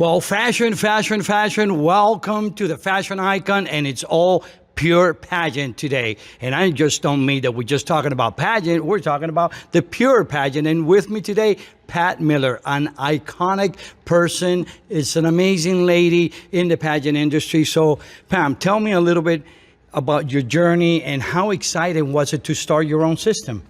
Well, fashion, fashion, fashion. Welcome to the fashion icon, and it's all pure pageant today. And I just don't mean that we're just talking about pageant. We're talking about the pure pageant. And with me today, Pat Miller, an iconic person. It's an amazing lady in the pageant industry. So, Pam, tell me a little bit about your journey and how exciting was it to start your own system?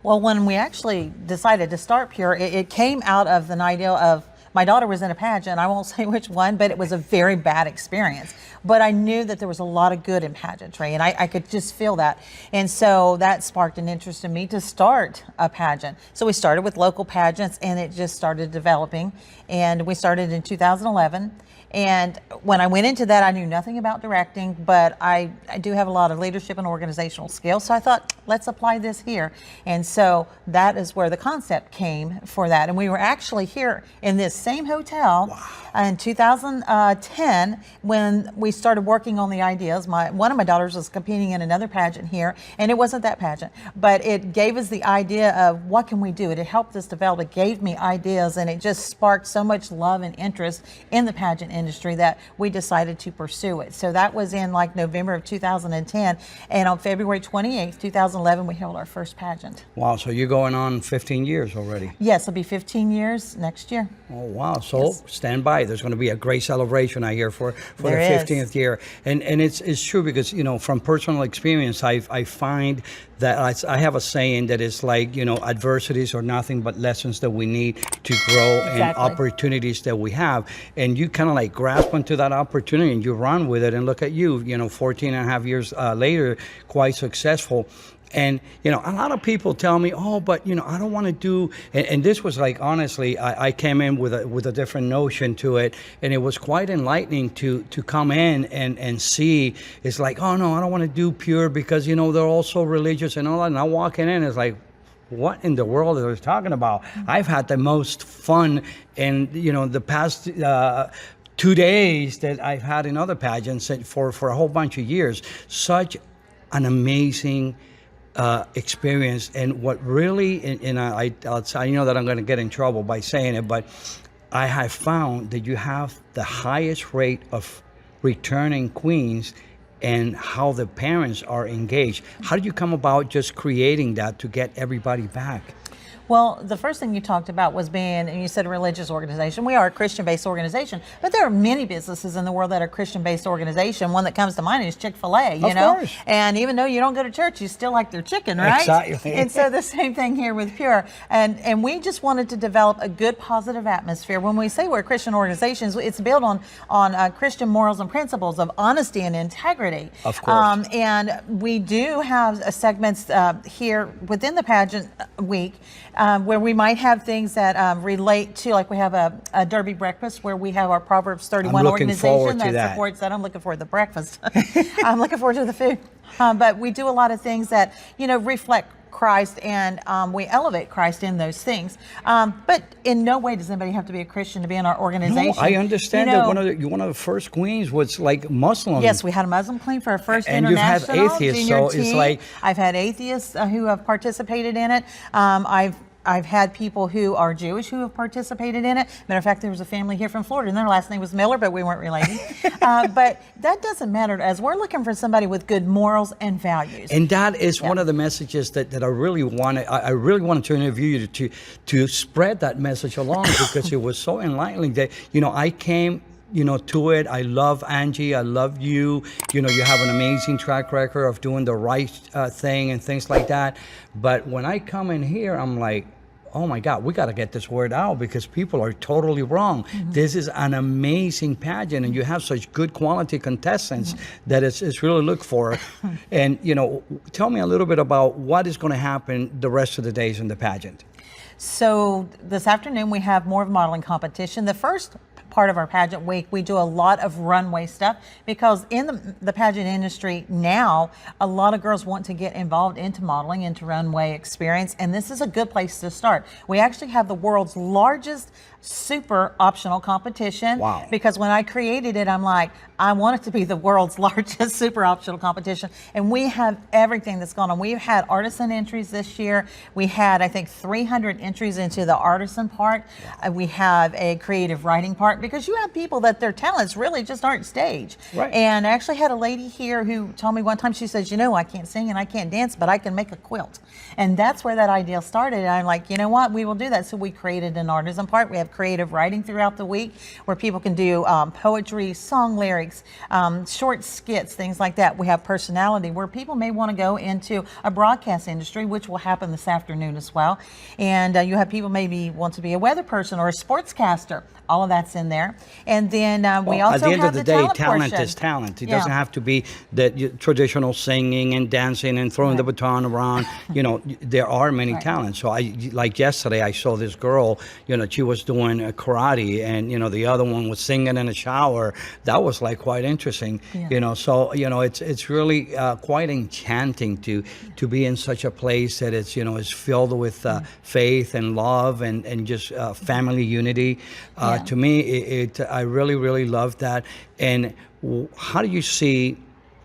Well, when we actually decided to start Pure, it came out of an idea of my daughter was in a pageant. I won't say which one, but it was a very bad experience. But I knew that there was a lot of good in pageantry, and I could just feel that. And so that sparked an interest in me to start a pageant. So we started with local pageants, and it just started developing. And we started in 2011. And when I went into that, I knew nothing about directing, but I do have a lot of leadership and organizational skills. So I thought, let's apply this here. And so that is where the concept came for that. And we were actually here in this same hotel in 2010 when we started working on the ideas. One of my daughters was competing in another pageant here, and it wasn't that pageant, but it gave us the idea of what can we do. It helped us develop. It gave me ideas, and it just sparked so much love and interest in the pageant industry that we decided to pursue it. So that was in like November of 2010, and on February 28th, 2011, we held our first pageant. Wow, so you're going on 15 years already. Yes, it'll be 15 years next year. Oh, wow. So Yes. stand by. There's going to be a great celebration, I hear, for the There is. 15th year. And it's true because, you know, from personal experience, I find that I have a saying that is like, you know, adversities are nothing but lessons that we need to grow and Exactly. opportunities that we have. And you kind of like grasp onto that opportunity and you run with it, and look at you, you know, 14 and a half years later, quite successful. And, you know, a lot of people tell me, oh, but, you know, I don't want to do, and this was like, honestly, I came in with a different notion to it, and it was quite enlightening to come in and see. It's like, oh, no, I don't want to do Pure because, you know, they're all so religious and all that. And I walking in, it's like, what in the world are they talking about? I've had the most fun in, you know, the past 2 days that I've had in other pageants for a whole bunch of years. Such an amazing experience. And what really, and I know that I'm going to get in trouble by saying it, but I have found that you have the highest rate of returning queens and how the parents are engaged. How did you come about just creating that to get everybody back? Well, the first thing you talked about was being, and you said a religious organization. We are a Christian-based organization, but there are many businesses in the world that are Christian-based organization. One that comes to mind is Chick-fil-A, you know? Course. And even though you don't go to church, you still like their chicken, right? Exactly. And so the same thing here with Pure. And we just wanted to develop a good, positive atmosphere. When we say we're a Christian organization, it's built on Christian morals and principles of honesty and integrity. Of course. And we do have segments here within the pageant week where we might have things that relate to, like we have a Derby breakfast where we have our Proverbs 31 organization that supports that. I'm looking forward to the breakfast. I'm looking forward to the food. But we do a lot of things that, you know, reflect Christ, and we elevate Christ in those things. But in no way does anybody have to be a Christian to be in our organization. No, I understand you know, that one of the first queens was like Muslim. Yes, we had a Muslim queen for our first and international you've had atheists, junior so team. it's like I've had atheists who have participated in it. I've had people who are Jewish who have participated in it. Matter of fact, there was a family here from Florida, and their last name was Miller, but we weren't related. But that doesn't matter, as we're looking for somebody with good morals and values. And that is one of the messages that I really wanted. I really wanted to interview you to spread that message along because it was so enlightening that, you know, I came, you know, to it. I love Angie. I love you. You know, you have an amazing track record of doing the right thing and things like that. But when I come in here, I'm like, oh my God, we got to get this word out because people are totally wrong. Mm-hmm. This is an amazing pageant, and you have such good quality contestants that it's really look for. And, you know, tell me a little bit about what is going to happen the rest of the days in the pageant. So this afternoon we have more of a modeling competition. The first part of our pageant week, we do a lot of runway stuff because in the pageant industry now, a lot of girls want to get involved into modeling, into runway experience, and this is a good place to start. We actually have the world's largest super optional competition. Wow. Because when I created it, I'm like, I want it to be the world's largest super optional competition. And we have everything that's gone on. We've had artisan entries this year. We had, I think, 300 entries into the artisan part. Wow. We have a creative writing part. part, because you have people that their talents really just aren't stage. Right. And I actually had a lady here who told me one time, she says, you know, I can't sing and I can't dance, but I can make a quilt. And that's where that idea started. And I'm like, you know what, we will do that. So we created an artisan part. We have creative writing throughout the week where people can do poetry, song lyrics, short skits, things like that. We have personality where people may want to go into a broadcast industry, which will happen this afternoon as well. And you have people maybe want to be a weather person or a sportscaster. All of that's in there. And then we also at the end have of the day, talent portion. is talent. It Yeah. doesn't have to be the traditional singing and dancing and throwing the baton around. You know, there are many talents. So like yesterday, I saw this girl, you know, she was doing karate, and, you know, the other one was singing in a shower. That was like quite interesting, you know. So, you know, it's really quite enchanting to be in such a place that it's, you know, is filled with faith and love and just family unity. To me, I really, really love that. And how do you see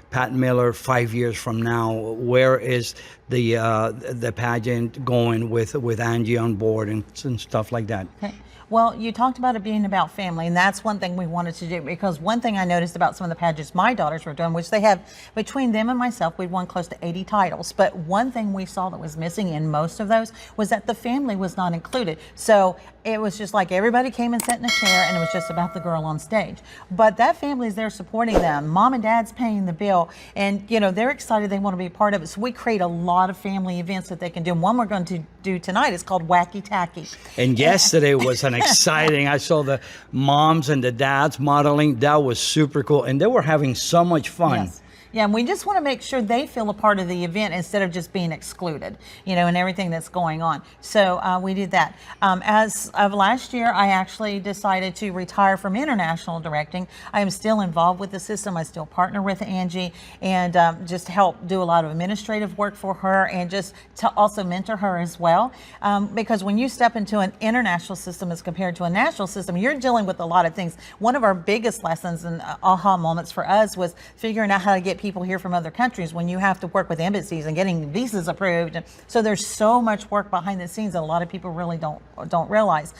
Pat Miller 5 years from now? Where is the pageant going with Angie on board and stuff like that? Okay. Well, you talked about it being about family, and that's one thing we wanted to do, because one thing I noticed about some of the pageants my daughters were doing, which they have, between them and myself, we've won close to 80 titles. But one thing we saw that was missing in most of those was that the family was not included. So it was just like everybody came and sat in a chair, and it was just about the girl on stage. But that family is there supporting them. Mom and dad's paying the bill, and, you know, they're excited, they want to be a part of it. So we create a lot of family events that they can do. And one we're going to do tonight is called Wacky Tacky. And yesterday was an exciting. I saw the moms and the dads modeling. That was super cool, and they were having so much fun. Yes. Yeah, and we just want to make sure they feel a part of the event instead of just being excluded, you know, and everything that's going on. So we did that. As of last year, I actually decided to retire from international directing. I am still involved with the system. I still partner with Angie and just help do a lot of administrative work for her, and just to also mentor her as well. Because when you step into an international system as compared to a national system, you're dealing with a lot of things. One of our biggest lessons and aha moments for us was figuring out how to get people here from other countries when you have to work with embassies and getting visas approved. And so there's so much work behind the scenes that a lot of people really don't realize.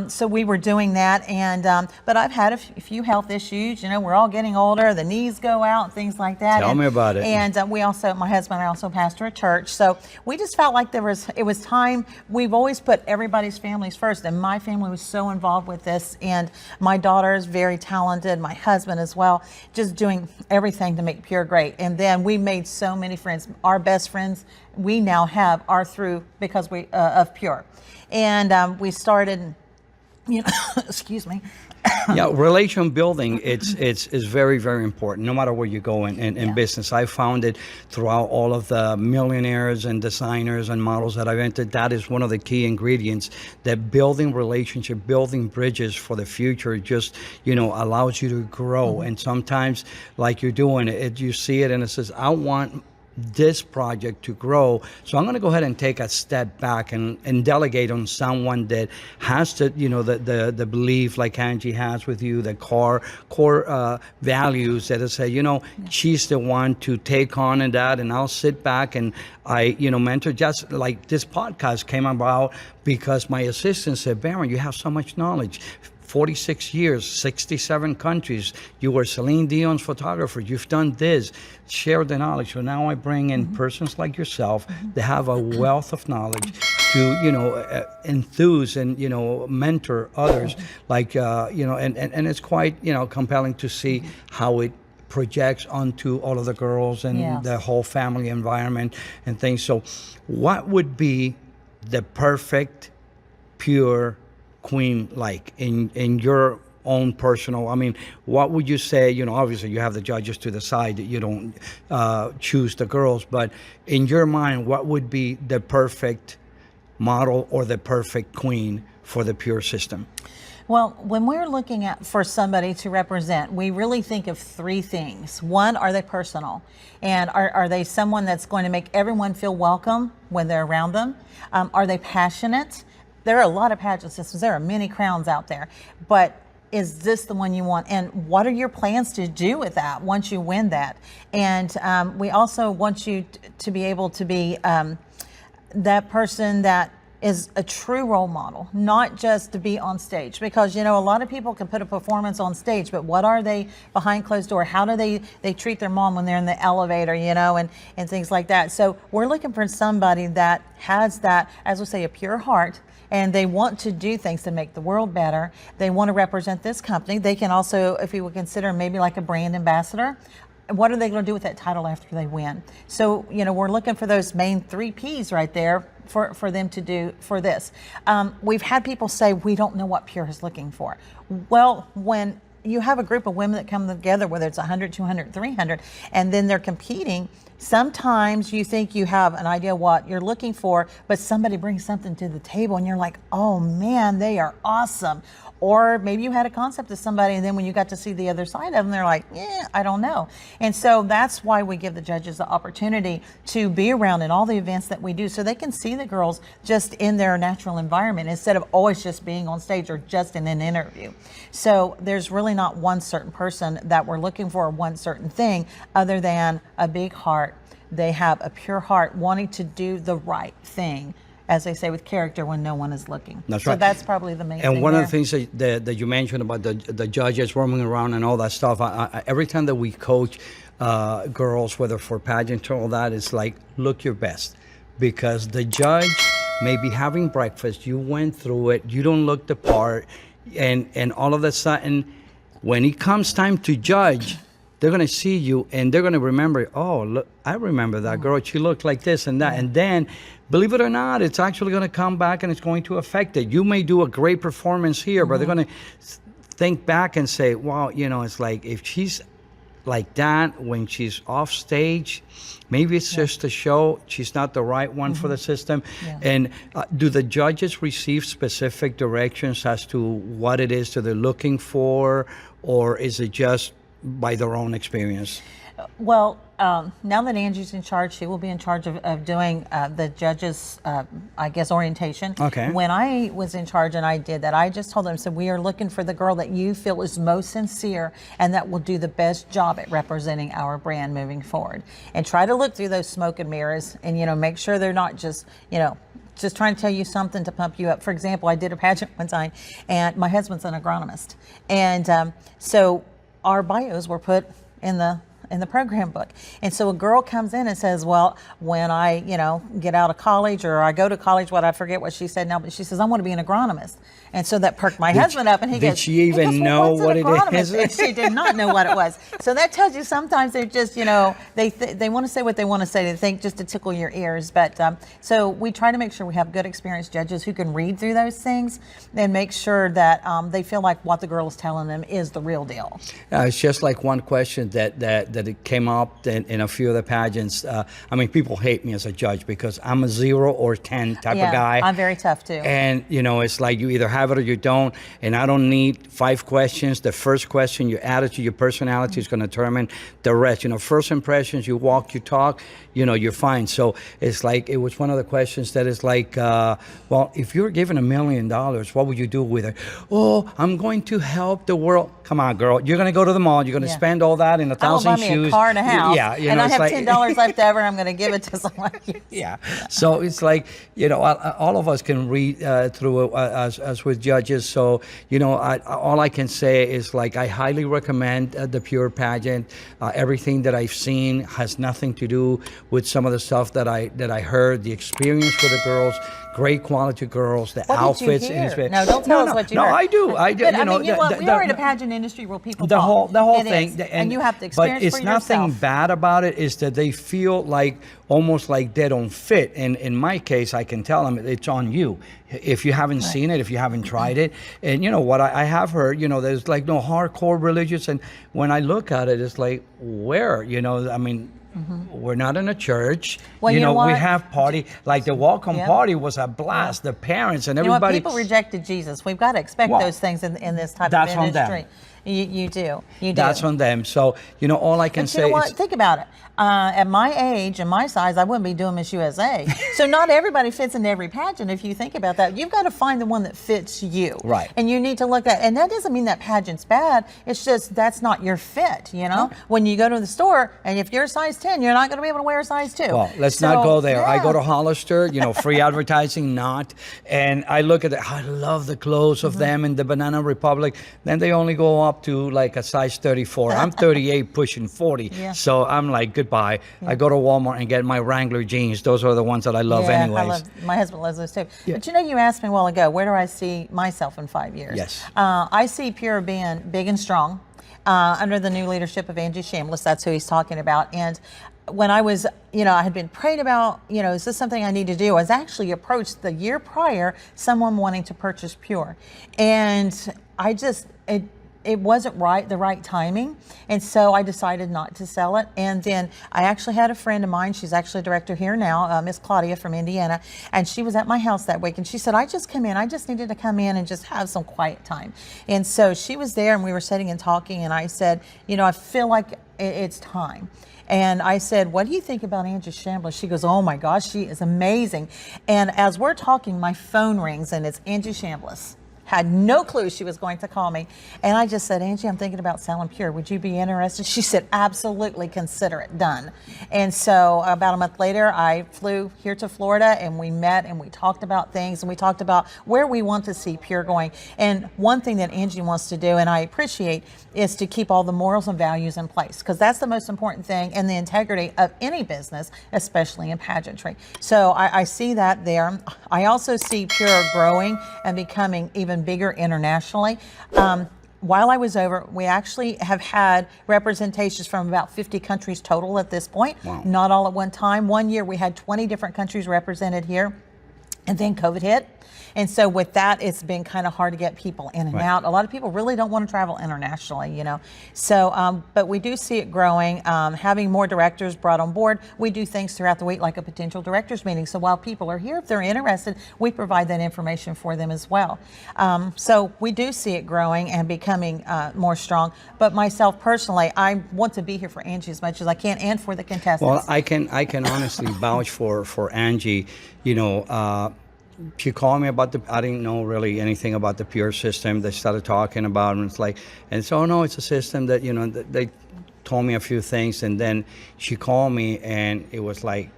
So we were doing that, and but I've had a few health issues. You know, we're all getting older, the knees go out, things like that. Tell me about it. And we also, my husband and I also pastor a church. So we just felt like it was time. We've always put everybody's families first, and my family was so involved with this. And my daughter is very talented, my husband as well, just doing everything to make Pure great. And then we made so many friends. Our best friends we now have are through because we of Pure. And we started, you know, excuse me. Yeah, relation building, it's very, very important, no matter where you go in business. I found it throughout all of the millionaires and designers and models that I've entered. That is one of the key ingredients, that building relationship, building bridges for the future just, you know, allows you to grow. And sometimes, like you're doing it, you see it and it says, I want this project to grow, so I'm going to go ahead and take a step back and delegate on someone that has to, you know, the belief like Angie has with you, the core values that say, you know, she's the one to take on and that, and I'll sit back and I, you know, mentor. Just like this podcast came about because my assistant said, Baron, you have so much knowledge. 46 years, 67 countries. You were Celine Dion's photographer. You've done this. Share the knowledge. So now I bring in persons like yourself that have a wealth of knowledge to, you know, enthuse and, you know, mentor others. Like, you know, and it's quite, you know, compelling to see how it projects onto all of the girls and the whole family environment and things. So what would be the perfect Pure queen like in your own personal, I mean, what would you say? You know, obviously you have the judges to the side, that you don't choose the girls, but in your mind, what would be the perfect model or the perfect queen for the Pure system? Well, when we're looking at for somebody to represent, we really think of three things. One, are they personal? And are they someone that's going to make everyone feel welcome when they're around them? Are they passionate? There are a lot of pageant systems. There are many crowns out there, but is this the one you want? And what are your plans to do with that once you win that? And we also want you to be able to be that person that is a true role model, not just to be on stage. Because, you know, a lot of people can put a performance on stage, but what are they behind closed door? How do they treat their mom when they're in the elevator, you know, and things like that. So we're looking for somebody that has that, as we say, a pure heart, and they want to do things to make the world better. They want to represent this company. They can also, if you would consider maybe like a brand ambassador, what are they going to do with that title after they win? So, you know, we're looking for those main 3 Ps right there for them to do for this. We've had people say, we don't know what Pure is looking for. Well, when you have a group of women that come together, whether it's 100, 200, 300, and then they're competing, sometimes you think you have an idea what you're looking for, but somebody brings something to the table and you're like, oh man, they are awesome. Or maybe you had a concept of somebody, and then when you got to see the other side of them, they're like, yeah, I don't know. And so that's why we give the judges the opportunity to be around in all the events that we do, so they can see the girls just in their natural environment instead of always just being on stage or just in an interview. So there's really not one certain person that we're looking for, one certain thing, other than a big heart. They have a pure heart wanting to do the right thing, as they say, with character when no one is looking. That's right. So that's probably the main thing. And one of the things that you mentioned about the judges roaming around and all that stuff, every time that we coach girls, whether for pageant or all that, it's like, look your best. Because the judge may be having breakfast, you went through it, you don't look the part, and all of a sudden, when it comes time to judge, they're going to see you and they're going to remember, oh, look, I remember that girl. She looked like this and that. And then, believe it or not, it's actually going to come back and it's going to affect it. You may do a great performance here, but they're going to think back and say, wow, you know, it's like if she's like that when she's off stage, maybe it's just a show. She's not the right one for the system. Yeah. And do the judges receive specific directions as to what it is that they're looking for, or is it just by their own experience? Well, now that Angie's in charge, she will be in charge of doing the judges, I guess, orientation. Okay. When I was in charge and I did that, I just told them, so we are looking for the girl that you feel is most sincere and that will do the best job at representing our brand moving forward. And try to look through those smoke and mirrors and, you know, make sure they're not just, you know, just trying to tell you something to pump you up. For example, I did a pageant one time and my husband's an agronomist. And so our bios were put in the program book. And so a girl comes in and says, well, when I, you know, get out of college or I go to college, I forget what she said now, but she says, I want to be an agronomist. And so that perked my husband up and he goes, did she even know what it is? And she did not know what it was. So that tells you sometimes they're just, you know, they want to say what they want to say. They think just to tickle your ears. But so we try to make sure we have good experienced judges who can read through those things and make sure that they feel like what the girl is telling them is the real deal. It's just like one question that it came up in a few of the pageants. I mean, people hate me as a judge because I'm a 0 or 10 type of guy. I'm very tough too. And, you know, it's like you either have it or you don't. And I don't need 5 questions. The first question, your attitude, your personality is going to determine the rest. You know, first impressions, you walk, you talk, you know, you're fine. So it's like, it was one of the questions that is like, well, if you were given $1 million, what would you do with it? Oh, I'm going to help the world. Come on, girl. You're going to go to the mall. You're going to spend all that in 1,000 shoes. A car and a house. Yeah, you and know, I have like, $10 left over. I'm going to give it to someone. Yeah. So it's like, you know, all of us can read through it as with judges. So, you know, all I can say is like, I highly recommend the Pure pageant. Everything that I've seen has nothing to do with some of the stuff that I heard. The experience for the girls. Great quality girls, the outfits. No, don't tell us what you heard. No, I do. I do. But, you know, we are in a pageant industry where people the whole thing, and you have to experience for yourself. But it's nothing bad about it. Is that they feel like almost like they don't fit. And in my case, I can tell them it's on you if you haven't seen it, if you haven't tried it. And you know what I have heard. You know, there's like no hardcore religious, and when I look at it, it's like where, you know, I mean. We're not in a church. Well, you know we have party. Like the welcome party was a blast. The parents and everybody. You know, people rejected Jesus. We've got to expect those things in this type of industry. You do. You do. That's on them. So, all I can But say you know what? is, Think about it. At my age and my size, I wouldn't be doing Miss USA. So not everybody fits into every pageant. If you think about that, you've got to find the one that fits you. Right. And you need to look at, and that doesn't mean that pageant's bad. It's just that's not your fit. When you go to the store, and if you're a size 10, you're not going to be able to wear a size 2. well, let's not go there. Yeah. I go to Hollister, free advertising, not. And I look at it. I love the clothes of them in the Banana Republic. Then they only go up to like a size 34. I'm 38 pushing 40. Yeah. So I'm like, goodbye. Yeah. I go to Walmart and get my Wrangler jeans. Those are the ones that I love anyways. My husband loves those too. Yeah. But you asked me a while ago, where do I see myself in 5 years? Yes. I see Pure being big and strong under the new leadership of Angie Shambliss. That's who he's talking about. And when I was, I had been praying about, is this something I need to do? I was actually approached the year prior, someone wanting to purchase Pure. And I just, it wasn't the right timing. And so I decided not to sell it. And then I actually had a friend of mine, she's actually a director here now, Miss Claudia from Indiana. And she was at my house that week. And she said, I just needed to come in and just have some quiet time. And so she was there and we were sitting and talking. And I said, I feel like it's time. And I said, what do you think about Angie Shambliss? She goes, oh my gosh, she is amazing. And as we're talking, my phone rings and it's Angie Shambliss. Had no clue she was going to call me. And I just said, Angie, I'm thinking about selling Pure. Would you be interested? She said, absolutely, consider it, done. And so about a month later, I flew here to Florida and we met and we talked about things and we talked about where we want to see Pure going. And one thing that Angie wants to do, and I appreciate, is to keep all the morals and values in place, because that's the most important thing, and the integrity of any business, especially in pageantry. So I see that there. I also see Pure growing and becoming even bigger internationally. While I was over, we actually have had representations from about 50 countries total at this point. Wow. Not all at one time. One year we had 20 different countries represented here, and then COVID hit. And so with that, it's been kind of hard to get people in and out. A lot of people really don't want to travel internationally, So, but we do see it growing, having more directors brought on board. We do things throughout the week, like a potential directors meeting. So while people are here, if they're interested, we provide that information for them as well. So we do see it growing and becoming more strong. But myself personally, I want to be here for Angie as much as I can, and for the contestants. Well, I can honestly vouch for Angie. She called me about I didn't know really anything about the Pure system. They started talking about it, and it's like, and so, no, it's a system that, they told me a few things, and then she called me and it was like,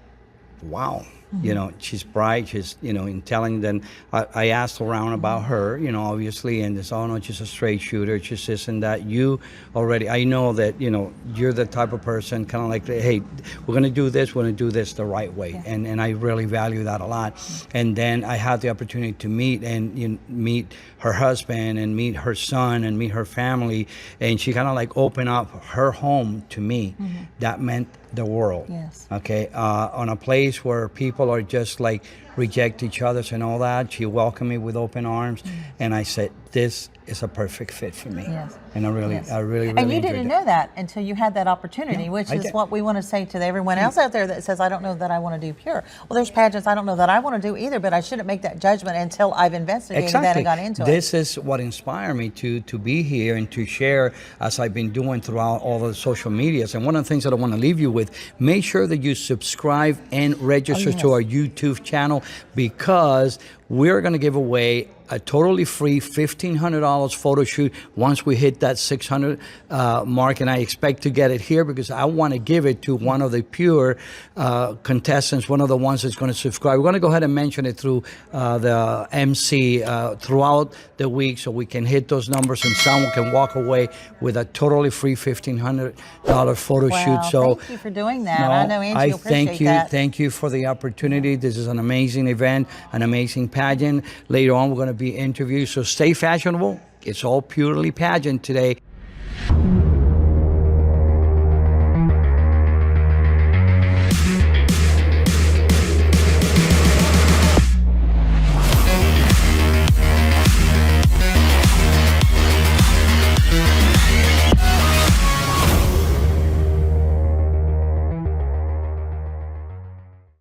wow. She's bright, she's, intelligent. And I asked around about her, obviously, and it's, oh no, she's a straight shooter, she's this and that. I know that, you're the type of person kind of like, hey, we're going to do this the right way. Yeah. And I really value that a lot. And then I had the opportunity to meet her husband and meet her son and meet her family. And she kind of like opened up her home to me. Mm-hmm. That meant the world. Yes. Okay. On a place where people are just like reject each other and all that, she welcomed me with open arms. Mm-hmm. And I said, this is a perfect fit for me. Yes. And I really And you didn't know that until you had that opportunity, which is what we want to say to everyone else out there that says, I don't know that I want to do Pure. Well, there's pageants I don't know that I want to do either, but I shouldn't make that judgment until I've investigated that and got into it. This is what inspired me to be here and to share, as I've been doing throughout all the social medias. And one of the things that I want to leave you with, make sure that you subscribe and register to our YouTube channel, because we're going to give away a totally free $1,500 photo shoot once we hit that 600 mark, and I expect to get it here because I want to give it to one of the Pure contestants, one of the ones that's going to subscribe. We're going to go ahead and mention it through the MC throughout the week, so we can hit those numbers and someone can walk away with a totally free $1,500 photo shoot. So thank you for doing that. I know Angie will appreciate that. Thank you for the opportunity. This is an amazing event, an amazing pageant. Later on, we're going to be interviewed. So stay fashionable. It's all purely pageant today.